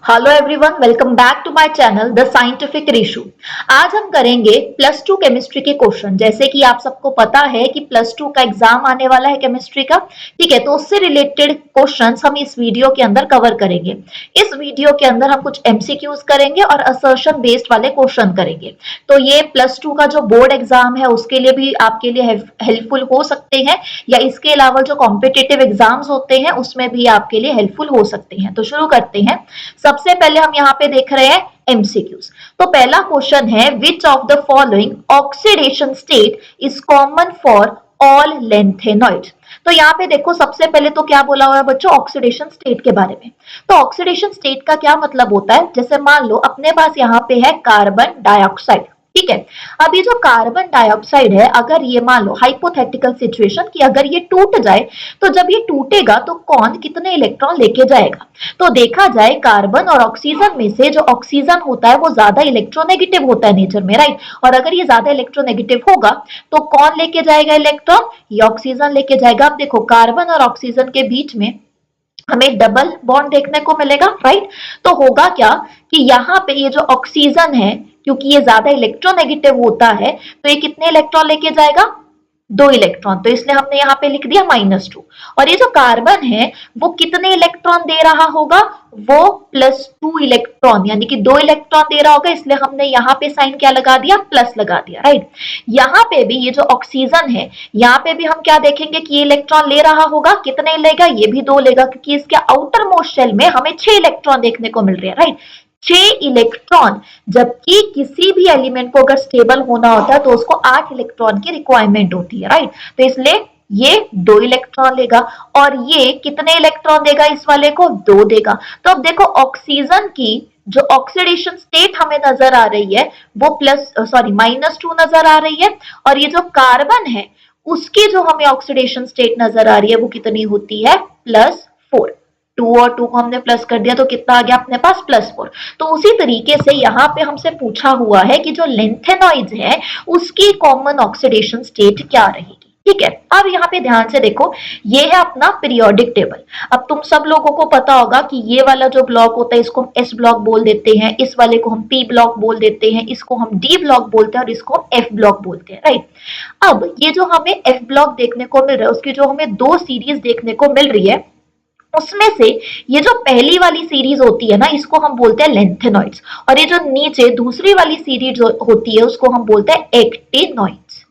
Hello everyone, welcome back to my channel the scientific Rishu. आज हम करेंगे प्लस टू केमिस्ट्री के क्वेश्चन। जैसे कि आप सबको पता है कि प्लस टू का एग्जाम आने वाला है केमिस्ट्री का। ठीक है, तो उससे रिलेटेड क्वेश्चंस हम इस वीडियो के अंदर कवर करेंगे। इस वीडियो के अंदर हम कुछ एमसीक्यूज करेंगे और असर्शन बेस्ड वाले क्वेश्चन करेंगे। तो ये प्लस टू का जो बोर्ड एग्जाम है उसके लिए भी आपके लिए हेल्पफुल हो सकते हैं, या इसके अलावा जो कॉम्पिटिटिव एग्जाम्स होते हैं उसमें भी आपके लिए हेल्पफुल हो सकते हैं। तो शुरू करते हैं। सबसे पहले हम यहाँ पे देख रहे हैं एमसीक्यूज। तो पहला क्वेश्चन है, which of the following oxidation state is common for all lanthanoids. तो यहाँ पे देखो, सबसे पहले तो क्या बोला हुआ है बच्चों, ऑक्सीडेशन स्टेट के बारे में। तो ऑक्सीडेशन स्टेट का क्या मतलब होता है, जैसे मान लो अपने पास यहाँ पे है कार्बन डाइऑक्साइड। ठीक है, अब ये जो कार्बन डाइऑक्साइड है, अगर ये मान लो हाइपोथेटिकल सिचुएशन कि अगर ये टूट जाए, तो जब ये टूटेगा तो कौन कितने इलेक्ट्रॉन लेके जाएगा। तो देखा जाए कार्बन और ऑक्सीजन में से जो ऑक्सीजन होता है वो ज्यादा इलेक्ट्रोनेगेटिव होता है नेचर में, राइट। और अगर ये ज्यादा इलेक्ट्रोनेगेटिव होगा तो कौन लेके जाएगा इलेक्ट्रॉन, ये ऑक्सीजन लेके जाएगा। अब देखो, कार्बन और ऑक्सीजन के बीच में हमें डबल बॉन्ड देखने को मिलेगा, राइट। तो होगा क्या कि यहाँ पे ये जो ऑक्सीजन है, क्योंकि ये ज्यादा इलेक्ट्रोनेगेटिव होता है, तो ये कितने इलेक्ट्रॉन लेके जाएगा, 2 इलेक्ट्रॉन। तो इसलिए हमने यहाँ पे लिख दिया -2। और ये जो कार्बन है वो कितने इलेक्ट्रॉन दे रहा होगा, वो +2 इलेक्ट्रॉन, यानी कि 2 इलेक्ट्रॉन दे रहा होगा। इसलिए हमने यहाँ पे साइन क्या लगा दिया, प्लस लगा दिया, राइट। यहाँ पे भी ये जो ऑक्सीजन है, यहाँ पे भी हम क्या देखेंगे कि ये इलेक्ट्रॉन ले रहा होगा, कितने लेगा, ये भी 2 लेगा, क्योंकि इसके आउटर मोस्ट शेल में हमें 6 इलेक्ट्रॉन देखने को मिल रहे हैं, राइट। 6 इलेक्ट्रॉन, जबकि किसी भी एलिमेंट को अगर स्टेबल होना होता है तो उसको 8 इलेक्ट्रॉन की रिक्वायरमेंट होती है, राइट। तो इसलिए ये 2 इलेक्ट्रॉन लेगा, और ये कितने इलेक्ट्रॉन देगा, इस वाले को 2 देगा। तो अब देखो, ऑक्सीजन की जो ऑक्सीडेशन स्टेट हमें नजर आ रही है वो -2 नजर आ रही है, और ये जो कार्बन है उसकी जो हमें ऑक्सीडेशन स्टेट नजर आ रही है वो कितनी होती है, +4। 2 और 2 को हमने प्लस कर दिया तो कितना आ गया अपने पास, +4। तो उसी तरीके से यहाँ पे हमसे पूछा हुआ है कि जो लेंथेनॉइड्स है उसकी कॉमन ऑक्सीडेशन स्टेट क्या रहेगी। ठीक है, अब यहाँ पे ध्यान से देखो, ये है अपना पीरियोडिक टेबल। अब तुम सब लोगों को पता होगा कि ये वाला जो ब्लॉक होता है इसको हम एस ब्लॉक बोल देते हैं, इस वाले को हम पी ब्लॉक बोल देते हैं, इसको हम डी ब्लॉक बोलते हैं, और इसको हम एफ ब्लॉक बोलते हैं, राइट। अब ये जो हमें एफ ब्लॉक देखने को मिल रहा है उसकी जो हमें 2 सीरीज देखने को मिल रही है, उसमें से ये जो पहली वाली सीरीज होती है ना, इसको हम बोलते हैं लेंथेनॉइड्स, और ये जो नीचे दूसरी वाली सीरीज होती है उसको हम बोलते हैं एक्टिनॉइड्स,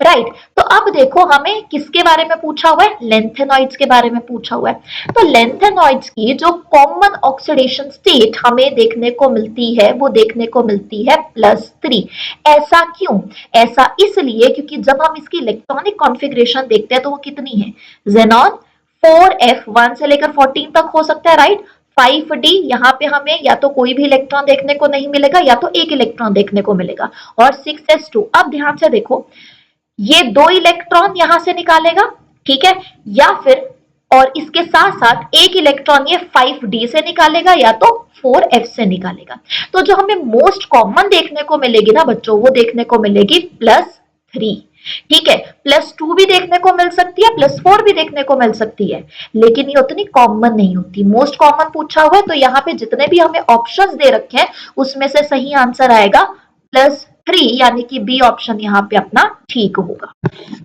राइट। तो अब देखो, हमें किसके बारे में पूछा हुआ है, लेंथेनॉइड्स के बारे में पूछा हुआ है। तो लेंथेनॉइड्स की जो कॉमन ऑक्सीडेशन स्टेट हमें देखने को मिलती है वो देखने को मिलती है +3। ऐसा क्यों, ऐसा इसलिए क्योंकि जब हम इसकी इलेक्ट्रॉनिक कॉन्फ़िगरेशन देखते हैं तो वो कितनी है, जेनॉन 4f 1 से लेकर 14 तक हो सकता है, राइट। 5d, यहाँ पे हमें या तो कोई भी इलेक्ट्रॉन देखने को नहीं मिलेगा या तो एक इलेक्ट्रॉन देखने को मिलेगा, और 6s2। अब ध्यान से देखो, ये 2 इलेक्ट्रॉन यहां से निकालेगा, ठीक है, या फिर और इसके साथ साथ एक इलेक्ट्रॉन ये 5d से निकालेगा या तो 4f से निकालेगा। तो जो हमें मोस्ट कॉमन देखने को मिलेगी ना बच्चों, वो देखने को मिलेगी +3। ठीक है, +2 भी देखने को मिल सकती है, +4 भी देखने को मिल सकती है, लेकिन ये उतनी कॉमन नहीं होती। मोस्ट कॉमन पूछा हुआ है, तो यहाँ पे जितने भी हमें ऑप्शंस दे रखे हैं उसमें से सही आंसर आएगा +3, यानी कि बी ऑप्शन यहाँ पे अपना ठीक होगा।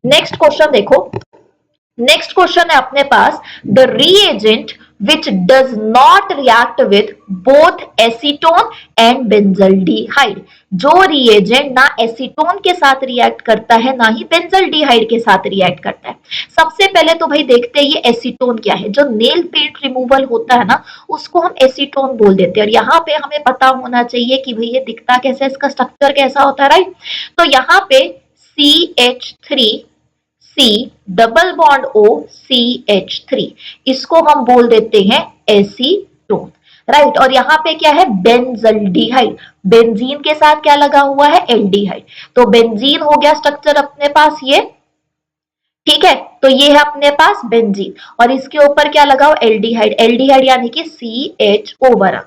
नेक्स्ट क्वेश्चन देखो, नेक्स्ट क्वेश्चन है अपने पास, the reagent which does not react with both acetone and benzaldehyde। जो reagent ना एसीटोन के साथ रिएक्ट करता है ना ही बेंजल्डिहाइड के साथ रिएक्ट करता है। सबसे पहले तो भाई देखते हैं ये एसीटोन क्या है। जो नेल पेंट रिमूवल होता है ना उसको हम एसीटोन बोल देते हैं, और यहाँ पे हमें पता होना चाहिए कि भाई ये दिखता कैसा है, इसका स्ट्रक्चर कैसा होता है, राइट। तो यहाँ पे CH3C double bond O CH3, इसको हम बोल देते हैं एसीटोन, राइट। और यहाँ पे क्या है, बेंजल्डिहाइड, बेंजीन के साथ क्या लगा हुआ है, एल्डिहाइड। तो बेंजीन हो गया स्ट्रक्चर अपने पास ये, ठीक है। तो ये है अपने पास बेंजीन, और इसके ऊपर क्या लगा हुआ, एल्डिहाइड, एल्डिहाइड यानी कि CHO बना,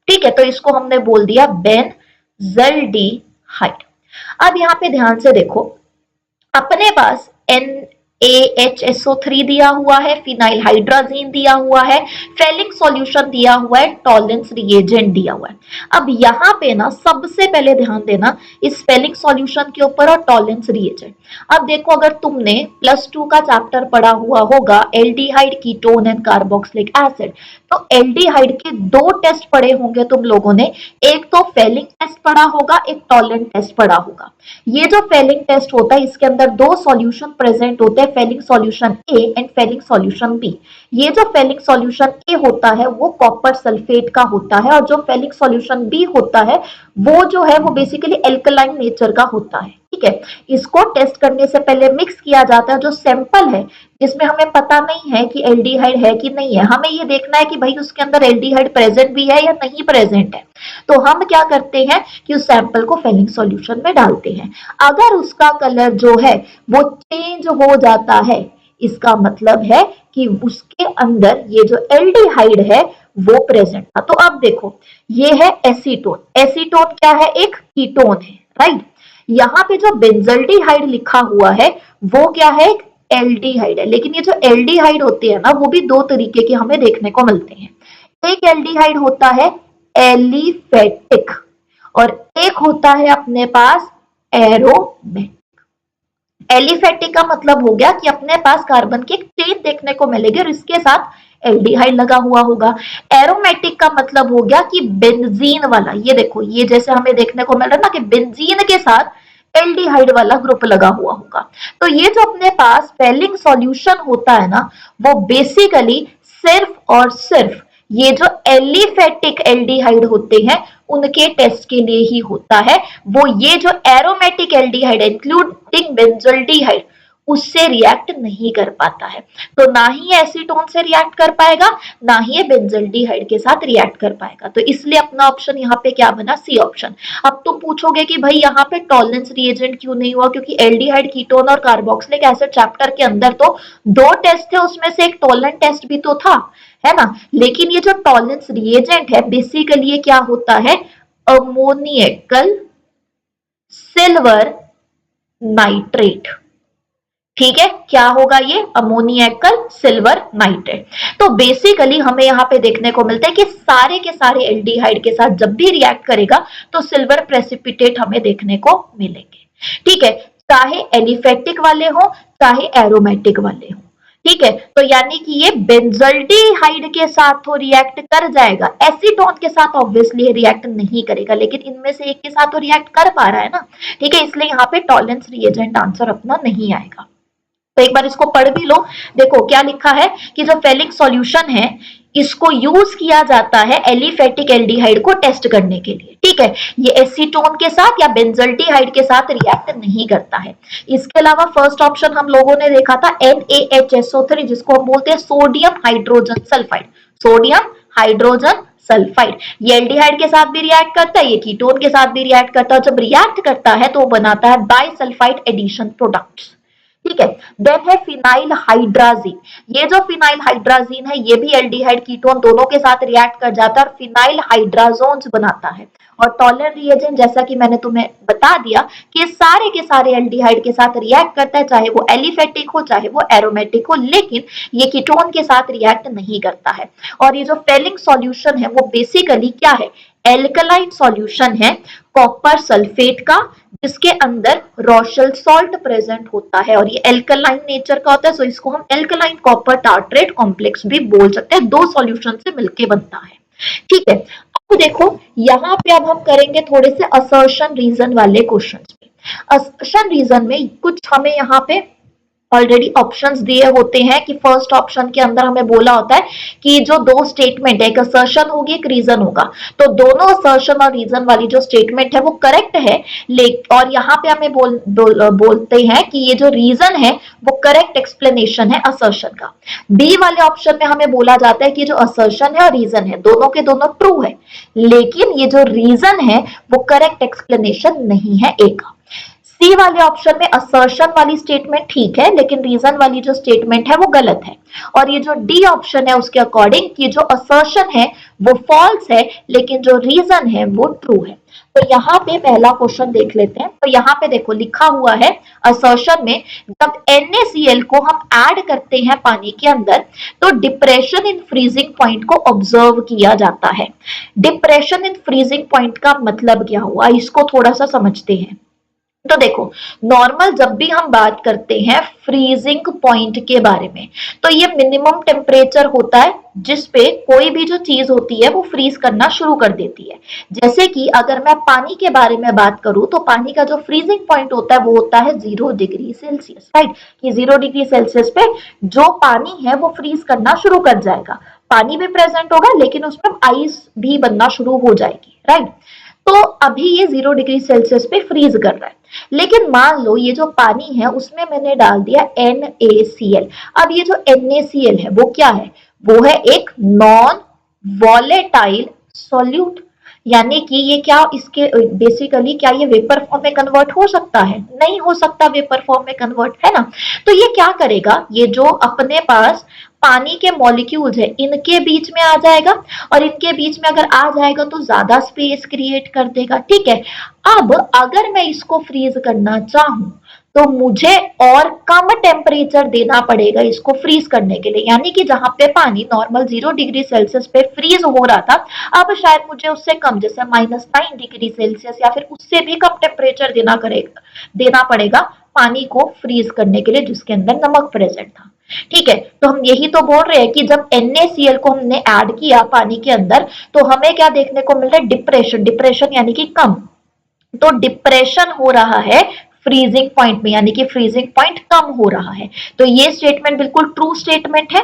ठीक है। तो इसको हमने बोल दिया बेंजल्डिहाइड। अब यहाँ पे ध्यान से देखो, अपने पास NaHSO3 दिया हुआ है, फिनाइल हाइड्राजीन दिया हुआ है, फेलिंग सॉल्यूशन दिया हुआ है, टॉलेंस रिएजेंट दिया हुआ है। अब यहाँ पे ना सबसे पहले ध्यान देना इस फेलिंग सॉल्यूशन के ऊपर और टॉलेंस रिएजेंट। अब देखो अगर तुमने +2 का चैप्टर पढ़ा हुआ होगा aldehyde, ketone and carboxylic acid, तो एल्डिहाइड के 2 टेस्ट पढ़े होंगे तुम लोगों ने, एक तो फेलिंग टेस्ट पढ़ा होगा, एक टॉलेंट टेस्ट पढ़ा होगा। ये जो फेलिंग टेस्ट होता है इसके अंदर 2 सॉल्यूशन प्रेजेंट होते हैं, Fehling solution A and Fehling solution B. ये जो फेलिंग सॉल्यूशन ए होता है वो कॉपर सल्फेट का होता है और जो फेलिंग सॉल्यूशन बी होता है वो जो है वो बेसिकली एल्कलाइन नेचर का होता है। ठीक है, इसको टेस्ट करने से पहले मिक्स किया जाता है। जो सैंपल है जिसमें हमें पता नहीं है कि एल्डिहाइड है कि नहीं है, हमें ये देखना है कि भाई उसके अंदर एल्डिहाइड प्रेजेंट भी है या नहीं प्रेजेंट है, तो हम क्या करते हैं कि उस सैंपल को फेलिंग सॉल्यूशन में डालते हैं। अगर उसका कलर जो है वो चेंज हो जाता है इसका मतलब है कि उसके अंदर ये जो एल्डिहाइड है वो प्रेजेंट था। तो अब देखो ये है एसीटोन, एसीटोन क्या है, एक कीटोन है, राइट। यहाँ पे जो बेंजल्डिहाइड लिखा हुआ है वो क्या है, एक एल्डिहाइड है। लेकिन ये जो एल्डिहाइड होते हैं ना वो भी 2 तरीके के हमें देखने को मिलते हैं। एक एल्डिहाइड होता है एलिफेटिक और एक होता है अपने पास एरोमेटिक। एलिफेटिक का मतलब हो गया कि अपने पास कार्बन की एक चेन देखने को मिलेगी और इसके साथ एल्डिहाइड लगा हुआ होगा। एरोमेटिक का मतलब हो गया कि बेंजीन वाला, ये देखो ये जैसे हमें देखने को मिल रहा है ना कि बेंजीन के साथ एल्डिहाइड वाला ग्रुप लगा हुआ होगा। तो ये जो अपने पास फेलिंग सॉल्यूशन होता है ना वो बेसिकली सिर्फ और सिर्फ ये जो एलिफेटिक एल्डिहाइड होते हैं उनके टेस्ट के लिए ही होता है। वो ये जो एरोमेटिक एल्डिहाइड इंक्लूडिंग बेंजोल्डिहाइड उससे रिएक्ट नहीं कर पाता है। तो ना ही एसीटोन से रिएक्ट कर पाएगा ना ही ये बेंजल्डिहाइड के साथ रिएक्ट कर पाएगा। तो इसलिए अपना ऑप्शन यहाँ पे क्या बना, सी ऑप्शन। अब तुम पूछोगे कि भाई यहाँ पे टॉलरेंस रिएजेंट क्यों नहीं हुआ, क्योंकि एल्डिहाइड, कीटोन और कार्बोक्सिलिक एसिड चैप्टर के अंदर तो 2 टेस्ट थे, उसमें से एक टॉलरेंट टेस्ट भी तो था, है ना। लेकिन ये जो टॉलरेंस रिएजेंट है बेसिकली ये क्या होता है, अमोनियकल सिल्वर नाइट्रेट। ठीक है, क्या होगा ये, अमोनियकल सिल्वर नाइट्रेट। तो बेसिकली हमें यहाँ पे देखने को मिलता है कि सारे के सारे एल्डिहाइड के साथ जब भी रिएक्ट करेगा तो सिल्वर प्रेसिपिटेट हमें देखने को मिलेंगे। ठीक है, चाहे एलिफेटिक वाले हो चाहे एरोमेटिक वाले हो। ठीक है, तो यानी कि ये बेंजल्डिहाइड के साथ तो रिएक्ट कर जाएगा, एसीटोन के साथ ऑब्वियसली रिएक्ट नहीं करेगा, लेकिन इनमें से एक के साथ तो रिएक्ट कर पा रहा है ना। ठीक है, इसलिए यहाँ पे टॉलरेंस रिएजेंट आंसर अपना नहीं आएगा। तो एक बार इसको पढ़ भी लो। देखो क्या लिखा है कि जो फेलिंग सॉल्यूशन है इसको यूज किया जाता है एलिफेटिक एल्डिहाइड को टेस्ट करने के लिए। ठीक है, ये एसीटोन के साथ या बेंजल्डिहाइड के साथ रिएक्ट नहीं करता है। इसके अलावा फर्स्ट ऑप्शन हम लोगों ने देखा था NaHSO3 जिसको हम बोलते हैं sodium hydrogen sulphide, sodium hydrogen sulphide. ये एल्डिहाइड के साथ भी रिएक्ट करता है, ये कीटोन के साथ भी रिएक्ट करता है। जब रिएक्ट करता है तो वो बनाता है डाइसल्फाइड एडिशन प्रोडक्ट्स। ठीक है, देन है फिनाइल हाइड्राजीन। ये जो फिनाइल हाइड्राजीन है ये भी एल्डिहाइड कीटोन दोनों के साथ रिएक्ट कर जाता है और फिनाइल हाइड्राजोन्स बनाता है। और टॉलरेंट रिएजेंट जैसा कि मैंने तुम्हें बता दिया कि सारे के सारे एल्डिहाइड के साथ रिएक्ट करता है, चाहे वो एलिफेटिक हो चाहे वो एरोमेटिक हो, लेकिन ये कीटोन के साथ रिएक्ट नहीं करता है। और ये जो फेलिंग सॉल्यूशन है वो बेसिकली क्या है, एल्कलाइन सॉल्यूशन है कॉपर सल्फेट का जिसके अंदर रोशल सॉल्ट प्रेजेंट होता है और ये एल्कलाइन नेचर का होता है। सो इसको हम एल्कलाइन कॉपर टार्ट्रेट कॉम्प्लेक्स भी बोल सकते हैं, 2 सॉल्यूशन से मिलके बनता है। ठीक है, तो देखो यहाँ पे अब हम करेंगे थोड़े से असर्शन रीजन वाले क्वेश्चंस पे। असर्शन रीजन में कुछ हमें यहाँ पे ऑलरेडी ऑप्शंस दिए होते हैं कि फर्स्ट ऑप्शन के अंदर हमें बोला होता है कि जो 2 स्टेटमेंट है, एक असर्शन होगी एक रीजन होगा, तो दोनों असर्शन और रीजन वाली जो स्टेटमेंट है वो करेक्ट है। और यहाँ पे हमें बोलते हैं कि ये जो रीजन है वो करेक्ट एक्सप्लेनेशन है असर्शन का। बी वाले ऑप्शन में हमें बोला जाता है कि जो असर्शन है और रीजन है दोनों के दोनों ट्रू है, लेकिन ये जो रीजन है वो करेक्ट एक्सप्लेनेशन नहीं है ए का। सी वाले ऑप्शन में असर्शन वाली स्टेटमेंट ठीक है लेकिन रीजन वाली जो स्टेटमेंट है वो गलत है। और ये जो डी ऑप्शन है उसके अकॉर्डिंग कि जो असर्शन है वो फॉल्स है, लेकिन जो रीजन है वो ट्रू है। तो यहाँ पे पहला क्वेश्चन देख लेते हैं। तो यहाँ पे देखो लिखा हुआ है असर्शन में, जब NaCl को हम ऐड करते हैं पानी के अंदर तो डिप्रेशन इन फ्रीजिंग पॉइंट को ऑब्जर्व किया जाता है। डिप्रेशन इन फ्रीजिंग पॉइंट का मतलब क्या हुआ, इसको थोड़ा सा समझते हैं। तो देखो, नॉर्मल जब भी हम बात करते हैं फ्रीजिंग पॉइंट के बारे में, तो ये मिनिमम टेम्परेचर होता है जिसपे कोई भी जो चीज होती है वो फ्रीज करना शुरू कर देती है। जैसे कि अगर मैं पानी के बारे में बात करूं तो पानी का जो फ्रीजिंग पॉइंट होता है वो होता है 0 डिग्री सेल्सियस, राइट। कि 0 डिग्री सेल्सियस पे जो पानी है वो फ्रीज करना शुरू कर जाएगा। पानी भी प्रेजेंट होगा लेकिन उसमें आइस भी बनना शुरू हो जाएगी, राइट। तो अभी ये 0 डिग्री सेल्सियस पे फ्रीज कर रहा है, लेकिन मान लो ये जो पानी है उसमें मैंने डाल दिया NaCl। अब ये जो NaCl है वो क्या है, वो है एक नॉन वॉलेटाइल सॉल्यूट। यानी कि ये क्या, इसके बेसिकली क्या ये वेपर फॉर्म में कन्वर्ट हो सकता है? नहीं हो सकता वेपर फॉर्म में कन्वर्ट, है ना। तो ये क्या करेगा, ये जो अपने पास पानी के मॉलिक्यूल्स है इनके बीच में आ जाएगा, और इनके बीच में अगर आ जाएगा तो ज्यादा स्पेस क्रिएट कर देगा, ठीक है। अब अगर मैं इसको फ्रीज करना चाहूं तो मुझे और कम टेम्परेचर देना पड़ेगा इसको फ्रीज करने के लिए। यानी कि जहां पे पानी नॉर्मल 0 डिग्री सेल्सियस पे फ्रीज हो रहा था, अब शायद मुझे उससे कम, जैसे -9 डिग्री सेल्सियस या फिर उससे भी कम टेम्परेचर देना पड़ेगा पानी को फ्रीज करने के लिए जिसके अंदर नमक प्रेजेंट था। ठीक है, तो हम यही तो बोल रहे हैं कि जब NaCl को हमने ऐड किया पानी के अंदर तो हमें क्या देखने को मिल रहा है, डिप्रेशन। डिप्रेशन यानी कि कम। तो डिप्रेशन हो रहा है फ्रीजिंग पॉइंट में, यानी कि फ्रीजिंग पॉइंट कम हो रहा है। तो ये स्टेटमेंट बिल्कुल ट्रू स्टेटमेंट है।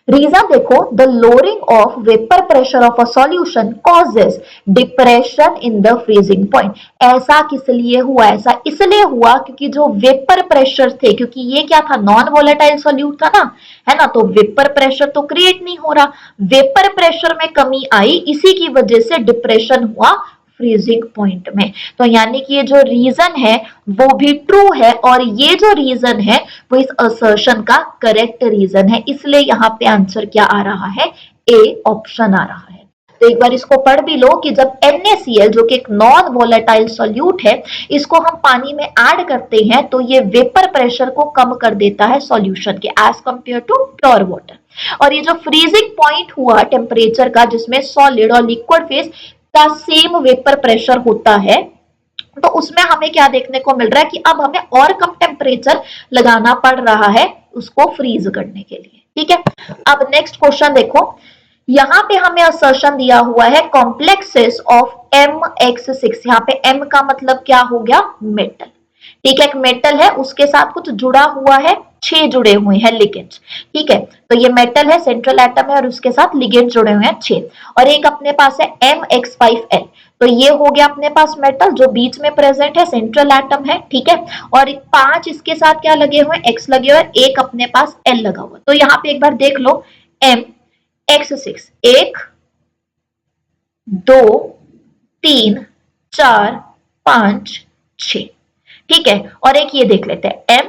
रीजन देखो, the lowering of vapour pressure of a solution causes depression in the freezing point. ऐसा किस लिए हुआ, ऐसा इसलिए हुआ क्योंकि जो वेपर प्रेशर थे, क्योंकि ये क्या था, नॉन वोलेटाइल सॉल्यूट था ना, है ना, तो वेपर प्रेशर तो क्रिएट नहीं हो रहा, वेपर प्रेशर में कमी आई, इसी की वजह से डिप्रेशन हुआ फ्रीजिंग पॉइंट में। तो यानी कि ये जो रीजन है वो भी ट्रू है, और ये जो रीजन है वो इस असर्शन का करेक्ट रीजन है। इसलिए यहाँ पे आंसर क्या आ रहा है, ए ऑप्शन आ रहा है। तो एक बार इसको पढ़ भी लो कि जब NaCl जो कि एक नॉन वोलेटाइल सॉल्यूट है, इसको हम पानी में ऐड करते हैं तो ये वेपर प्रेशर को कम कर देता है सॉल्यूशन के as compared to pure water. और ये जो फ्रीजिंग पॉइंट हुआ टेम्परेचर का, जिसमें सॉलिड और लिक्विड फेज का सेम वेपर प्रेशर होता है, तो उसमें हमें क्या देखने को मिल रहा है कि अब हमें और कम टेम्परेचर लगाना पड़ रहा है उसको फ्रीज करने के लिए। ठीक है, अब नेक्स्ट क्वेश्चन देखो, यहां पे हमें असर्शन दिया हुआ है कॉम्प्लेक्सेस ऑफ MX6। यहाँ पे M का मतलब क्या हो गया, मेटल। ठीक है, एक मेटल है उसके साथ कुछ जुड़ा हुआ है, 6 जुड़े हुए हैं लिगेंड्स। ठीक है, तो ये मेटल है, सेंट्रल एटम है और उसके साथ लिगेंड्स जुड़े हुए हैं 6। और एक अपने पास है MX5L। तो ये हो गया अपने पास मेटल जो बीच में प्रेजेंट है, सेंट्रल एटम है। ठीक है, और 5 इसके साथ क्या लगे हुए, X लगे हुए, एक अपने पास L लगा हुआ। तो यहाँ पे एक बार देख लो, MX6, 1 2 3 4 5 6। ठीक है, और एक ये देख लेते हैं M,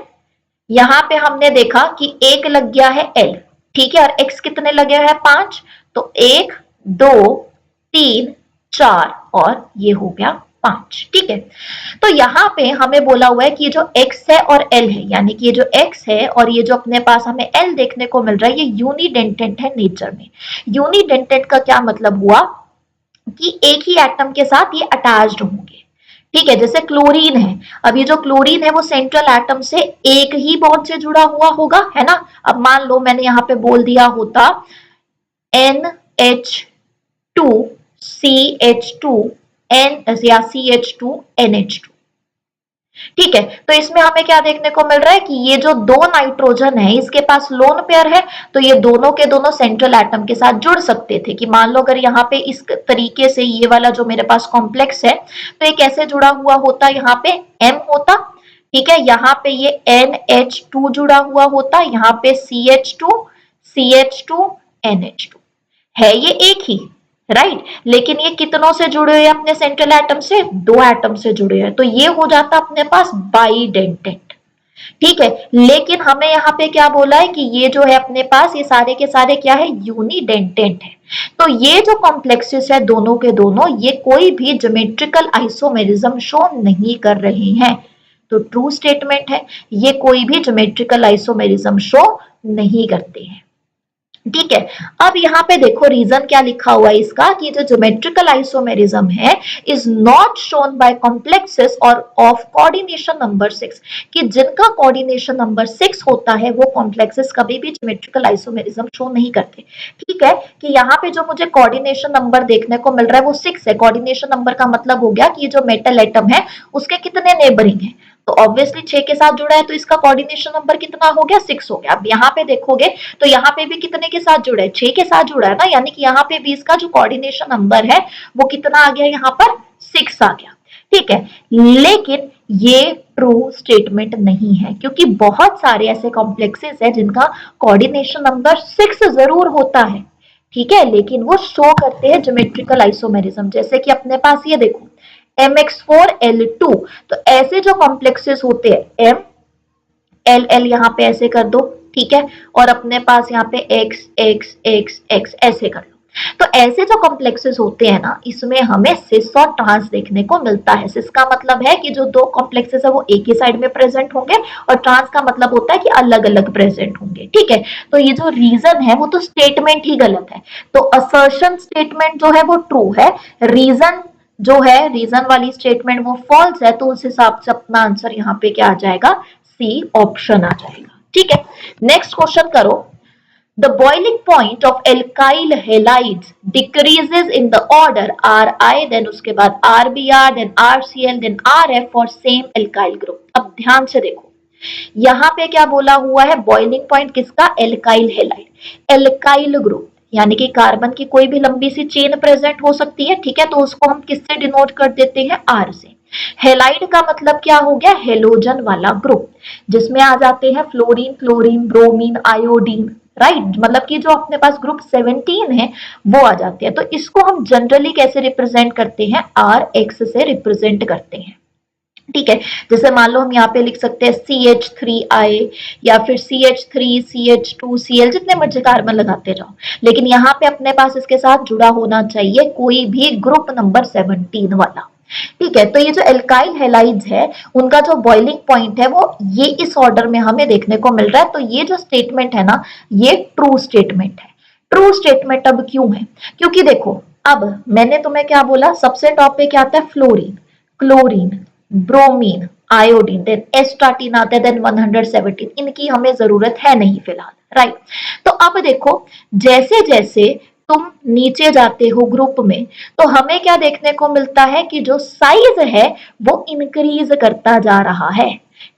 यहां पे हमने देखा कि एक लग गया है L। ठीक है, और X कितने लगे हैं, 5। तो 1 2 3 4 और ये हो गया 5। ठीक है, तो यहाँ पे हमें बोला हुआ है कि ये जो X है और L है, यानी कि ये जो X है और ये जो अपने पास हमें L देखने को मिल रहा है, ये यूनिडेंटेंट है नेचर में। यूनिडेंटेंट का क्या मतलब हुआ कि एक ही एटम के साथ ये अटैच्ड होंगे। ठीक है, जैसे क्लोरीन है, अब ये जो क्लोरीन है वो सेंट्रल एटम से एक ही बॉन्ड से जुड़ा हुआ होगा, है ना। अब मान लो मैंने यहाँ पे बोल दिया होता NH2CH2 N या CH2NH2। ठीक है, तो इसमें हमें क्या देखने को मिल रहा है कि ये जो 2 नाइट्रोजन है इसके पास लोन पेयर है, तो ये दोनों के दोनों सेंट्रल एटम के साथ जुड़ सकते थे। कि मान लो अगर यहाँ पे इस तरीके से ये वाला जो मेरे पास कॉम्प्लेक्स है तो ये कैसे जुड़ा हुआ होता, यहाँ पे M होता। ठीक है, यहाँ पे ये NH2 जुड़ा हुआ होता, यहाँ पे CH2NH2 है, ये एक ही, राइट। लेकिन ये कितनों से जुड़े हुए अपने सेंट्रल एटम से, 2 एटम से जुड़े हैं, तो ये हो जाता अपने पास बाइडेंटेंट। ठीक है, लेकिन हमें यहाँ पे क्या बोला है कि ये जो है अपने पास ये सारे के सारे क्या है, यूनिडेंटेंट है। तो ये जो कॉम्प्लेक्सेस है दोनों के दोनों, ये कोई भी ज्योमेट्रिकल आइसोमेरिज्म शो नहीं कर रहे हैं। तो ट्रू स्टेटमेंट है, ये कोई भी ज्योमेट्रिकल आइसोमेरिज्म शो नहीं करते हैं। ठीक है, अब यहाँ पे देखो रीजन क्या लिखा हुआ है इसका, कि जो ज्योमेट्रिकल आइसोमेरिज्म है is not shown by complexes और ऑफ कोऑर्डिनेशन नंबर 6, कि जिनका कोऑर्डिनेशन नंबर 6 होता है वो कॉम्प्लेक्सेस कभी भी ज्योमेट्रिकल आइसोमेरिज्म शो नहीं करते। ठीक है, कि यहाँ पे जो मुझे कोऑर्डिनेशन नंबर देखने को मिल रहा है वो 6 है। कोऑर्डिनेशन नंबर का मतलब हो गया कि जो मेटल एटम है उसके कितने नेबरिंग है, तो ऑब्वियसली 6 के साथ जुड़ा है तो इसका कोऑर्डिनेशन नंबर कितना हो गया, 6 हो गया। अब यहाँ पे देखोगे तो यहाँ पे भी कितने के साथ जुड़ा है, 6 के साथ जुड़ा है ना, यानी कि यहाँ पे भी इसका जो कोऑर्डिनेशन नंबर है वो कितना आ गया, यहाँ पर 6 आ गया। ठीक है, लेकिन ये ट्रू स्टेटमेंट नहीं है, क्योंकि बहुत सारे ऐसे कॉम्प्लेक्सेस है जिनका कोऑर्डिनेशन नंबर 6 जरूर होता है। ठीक है, लेकिन वो शो करते हैं ज्योमेट्रिकल आइसोमेरिज्म। जैसे कि अपने पास ये देखो MX4L2, तो ऐसे जो कॉम्प्लेक्सेस होते हैं M L L यहाँ पे ऐसे कर दो, ठीक है, और अपने पास यहाँ पे X X X X ऐसे कर लो। तो ऐसे जो कॉम्प्लेक्सेस होते हैं ना, इसमें हमें सिस और ट्रांस देखने को मिलता है। सिस का मतलब है कि जो दो कॉम्प्लेक्सेस है वो एक ही साइड में प्रेजेंट होंगे, और ट्रांस का मतलब होता है कि अलग अलग प्रेजेंट होंगे। ठीक है, तो ये जो रीजन है वो तो स्टेटमेंट ही गलत है, तो असर्शन स्टेटमेंट जो है वो ट्रू है, रीजन जो है रीजन वाली स्टेटमेंट वो फॉल्स है, तो उस हिसाब से अपना आंसर यहाँ पे क्या आ जाएगा, सी ऑप्शन आ जाएगा। ठीक है, नेक्स्ट क्वेश्चन करो। The boiling point of alkyl halides decreases in the order Ri, then उसके बाद RBr, then RCl, then RF for same alkyl group। अब ध्यान से देखो, यहाँ पे क्या बोला हुआ है, बॉइलिंग पॉइंट किसका, एल्काइल हेलाइड, एल्काइल ग्रुप, यानी कि कार्बन की कोई भी लंबी सी चेन प्रेजेंट हो सकती है। ठीक है, तो उसको हम किससे डिनोट कर देते हैं, आर से। हेलाइड का मतलब क्या हो गया, हेलोजन वाला ग्रुप, जिसमें आ जाते हैं fluorine, chlorine, bromine, iodine, right, मतलब कि जो अपने पास ग्रुप 17 है वो आ जाते हैं। तो इसको हम जनरली कैसे रिप्रेजेंट करते हैं, आर एक्स से रिप्रेजेंट करते हैं। ठीक है, जैसे मान लो हम यहाँ पे लिख सकते हैं CH3I या फिर CH3CH2Cl, जितने मर्जी कार्बन लगाते जाओ, लेकिन यहाँ पे अपने पास इसके साथ जुड़ा होना चाहिए कोई भी ग्रुप नंबर 17 वाला। ठीक है, तो ये जो एल्काइल हेलाइड्स है उनका जो बॉइलिंग पॉइंट है वो ये इस ऑर्डर में हमें देखने को मिल रहा है। तो ये जो स्टेटमेंट है ना, ये ट्रू स्टेटमेंट है। ट्रू स्टेटमेंट अब क्यों है, क्योंकि देखो अब मैंने तुम्हें क्या बोला, सबसे टॉप पे क्या आता है, fluorine, chlorine, bromine, iodine, then astatine आता है, देन 117, इनकी हमें जरूरत है नहीं फिलहाल, राइट। तो अब देखो जैसे जैसे तुम नीचे जाते हो ग्रुप में, तो हमें क्या देखने को मिलता है कि जो साइज है वो इंक्रीज करता जा रहा है।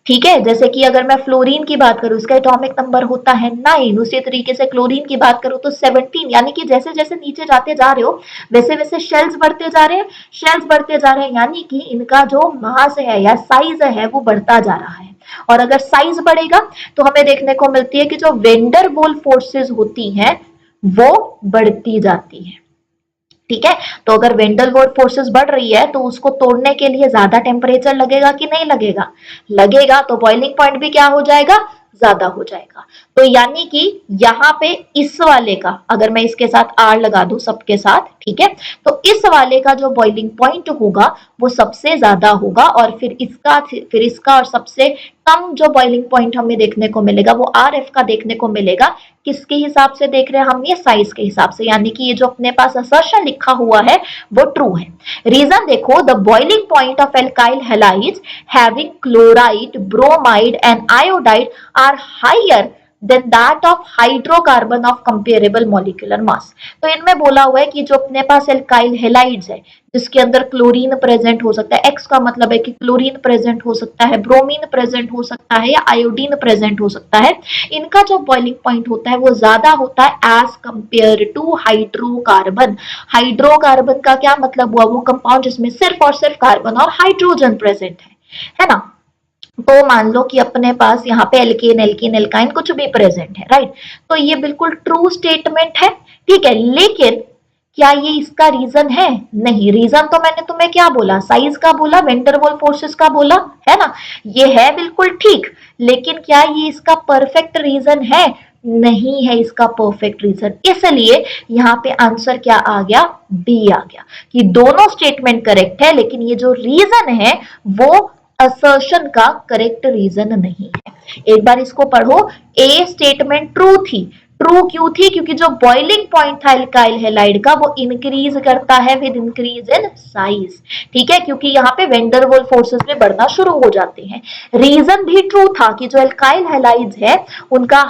ठीक है, जैसे कि अगर मैं फ्लोरीन की बात करूं, उसका एटॉमिक नंबर होता है 9, उसी तरीके से क्लोरीन की बात करूं तो 17, यानी कि जैसे जैसे नीचे जाते जा रहे हो वैसे वैसे शेल्स बढ़ते जा रहे हैं, शेल्स बढ़ते जा रहे हैं, यानी कि इनका जो मास है या साइज है वो बढ़ता जा रहा है। और अगर साइज बढ़ेगा तो हमें देखने को मिलती है कि जो वेंडर वोल फोर्सेस होती हैं वो बढ़ती जाती है। ठीक है, तो अगर वेंडल वोल फोर्सेस बढ़ रही है तो उसको तोड़ने के लिए ज्यादा टेम्परेचर लगेगा कि नहीं लगेगा, लगेगा, तो बॉइलिंग पॉइंट भी क्या हो जाएगा, ज्यादा हो जाएगा। तो यानी कि यहाँ पे इस वाले का अगर मैं इसके साथ आर लगा दूं सबके साथ, ठीक है, तो इस वाले का जो बॉइलिंग पॉइंट होगा वो सबसे ज्यादा होगा, और फिर इसका और सबसे कम जो बॉइलिंग पॉइंट हमें देखने को मिलेगा वो आर एफ का देखने को मिलेगा। किसके हिसाब से देख रहे हैं हम, ये साइज के हिसाब से, यानी कि ये जो अपने पास असर्शन लिखा हुआ है वो ट्रू है। रीजन देखो, the boiling point of alkyl halides having chloride, bromide and iodide are higher than that of hydrocarbon of comparable molecular mass. तो इनमें बोला हुआ है कि जो अपने पास एल्काइल हैलाइड्स है जिसके अंदर क्लोरीन प्रेजेंट हो सकता है, एक्स का मतलब है कि क्लोरीन प्रेजेंट हो सकता है, ब्रोमीन प्रेजेंट हो सकता है, या आयोडीन प्रेजेंट हो सकता है, इनका जो बॉइलिंग पॉइंट होता है वो ज्यादा होता है as compared to hydrocarbon. Hydrocarbon का क्या मतलब हुआ, वो कंपाउंड जिसमें सिर्फ और सिर्फ कार्बन और हाइड्रोजन प्रेजेंट है ना। तो मान लो कि अपने पास यहाँ पे एल्केन, एल्कीन, एल्काइन कुछ भी प्रेजेंट है, राइट, तो ये बिल्कुल ट्रू स्टेटमेंट है। ठीक है, लेकिन क्या ये इसका रीजन है? नहीं, रीजन तो मैंने तुम्हें क्या बोला, साइज का बोला, वेंडरवॉल फोर्सेस का बोला, है ना? ये है बिल्कुल ठीक, लेकिन क्या ये इसका परफेक्ट रीजन है? नहीं है इसका परफेक्ट रीजन। इसलिए यहाँ पे आंसर क्या आ गया? बी आ गया, कि दोनों स्टेटमेंट करेक्ट है, लेकिन ये जो रीजन है वो असर्शन का करेक्ट रीजन नहीं है। एक बार इसको पढ़ो, ए स्टेटमेंट ट्रू थी। ट्रू क्यों थी? क्योंकि जो बॉइलिंग पॉइंट था एल्काइल हैलाइड का वो इंक्रीज करता है विद इंक्रीज इन साइज। ठीक है, क्योंकि यहाँ पे वेंडरवॉल फोर्सेस में बढ़ना शुरू हो जाते हैं। रीजन भी ट्रू था कि जो एल्काइल हैलाइड्स है उनका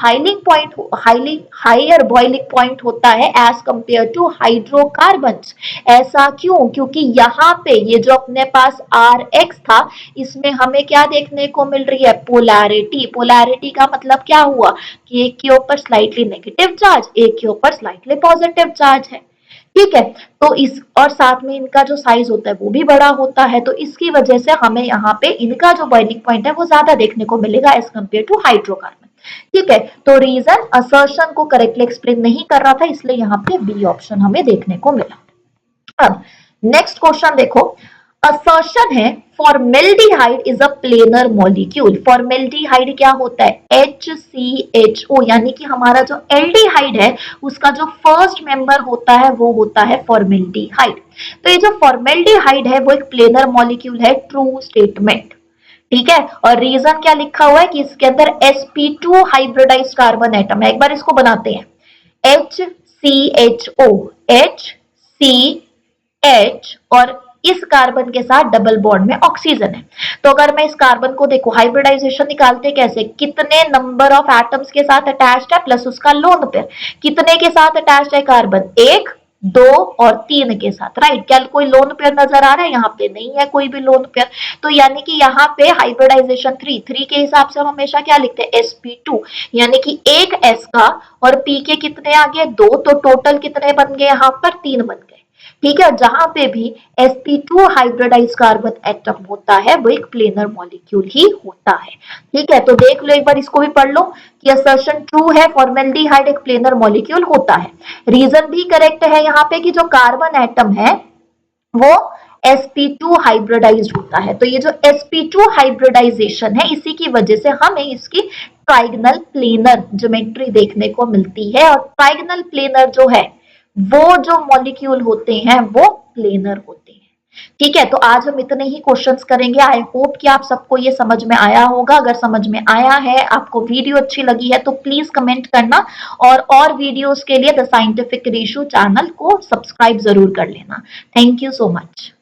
हायर बॉइलिंग पॉइंट होता है एज कंपेयर टू हाइड्रोकार्बन्स। ऐसा क्यों? क्योंकि यहाँ पे ये जो अपने पास RX था, इसमें हमें क्या देखने को मिल रही है? पोलैरिटी। पोलैरिटी का मतलब क्या हुआ कि एक के ऊपर स्लाइटली नेगेटिव चार्ज, एक के ऊपर स्लाइटली पॉजिटिव चार्ज है। ठीक है, तो इस और साथ में इनका जो साइज होता है वो भी बड़ा होता है, तो इसकी वजह से हमें यहाँ पे इनका जो बॉइलिंग पॉइंट है वो ज्यादा देखने को मिलेगा एज कंपेयर टू हाइड्रोकार्बन। ठीक है, तो रीजन असर्शन को करेक्टली एक्सप्लेन नहीं कर रहा था, इसलिए यहाँ पे बी ऑप्शन हमें देखने को मिला। अब नेक्स्ट क्वेश्चन देखो, असर्शन है formaldehyde is a planar molecule. Formaldehyde क्या होता है? HCHO, यानी कि हमारा जो एल्डिहाइड है उसका जो फर्स्ट मेंबर होता है वो होता है फॉर्मेल्डिहाइड। तो ये जो फॉर्मेल्डिहाइड है वो एक प्लेनर मॉलिक्यूल है, ट्रू स्टेटमेंट। ठीक है, और रीजन क्या लिखा हुआ है कि इसके अंदर sp2 हाइब्रिडाइज कार्बन एटम है। एक बार इसको बनाते हैं, HCHO, HCH, और इस कार्बन के साथ डबल बॉन्ड में ऑक्सीजन है। तो अगर मैं इस कार्बन को देखो, हाइब्रिडाइजेशन निकालते कैसे? कितने नंबर ऑफ एटम्स के साथ अटैच्ड है प्लस उसका लोन पेयर। कितने के साथ अटैच्ड है कार्बन? 1, 2 और 3 के साथ, राइट? क्या कोई लोन पेयर नजर आ रहा है? यहाँ पे नहीं है कोई भी लोन पेयर। तो यानी कि यहाँ पे हाइब्रिडाइजेशन 3 के हिसाब से हम हमेशा क्या लिखते हैं? sp2, यानी कि एक s का और p के कितने आ गए? 2, तो टोटल कितने बन गए? यहाँ पर 3 बन गए। ठीक है, जहां पे भी sp2 हाइब्रिडाइज कार्बन एटम होता है वो एक प्लेनर मॉलिक्यूल ही होता है। ठीक है, तो देख लो, एक बार इसको भी पढ़ लो कि असर्शन ट्रू है, फॉर्मेल्डिहाइड एक प्लेनर मॉलिक्यूल होता है। रीजन भी करेक्ट है यहाँ पे कि जो कार्बन एटम है वो sp2 हाइब्रिडाइज होता है। तो ये जो sp2 हाइब्रिडाइजेशन है इसी की वजह से हमें इसकी ट्राइगनल प्लेनर ज्योमेट्री देखने को मिलती है, और ट्राइगनल प्लेनर जो है वो जो मॉलिक्यूल होते हैं वो प्लेनर होते हैं। ठीक है, तो आज हम इतने ही क्वेश्चंस करेंगे। आई होप कि आप सबको ये समझ में आया होगा। अगर समझ में आया है, आपको वीडियो अच्छी लगी है तो प्लीज कमेंट करना, और वीडियोस के लिए द साइंटिफिक रेशो चैनल को सब्सक्राइब जरूर कर लेना। Thank you so much.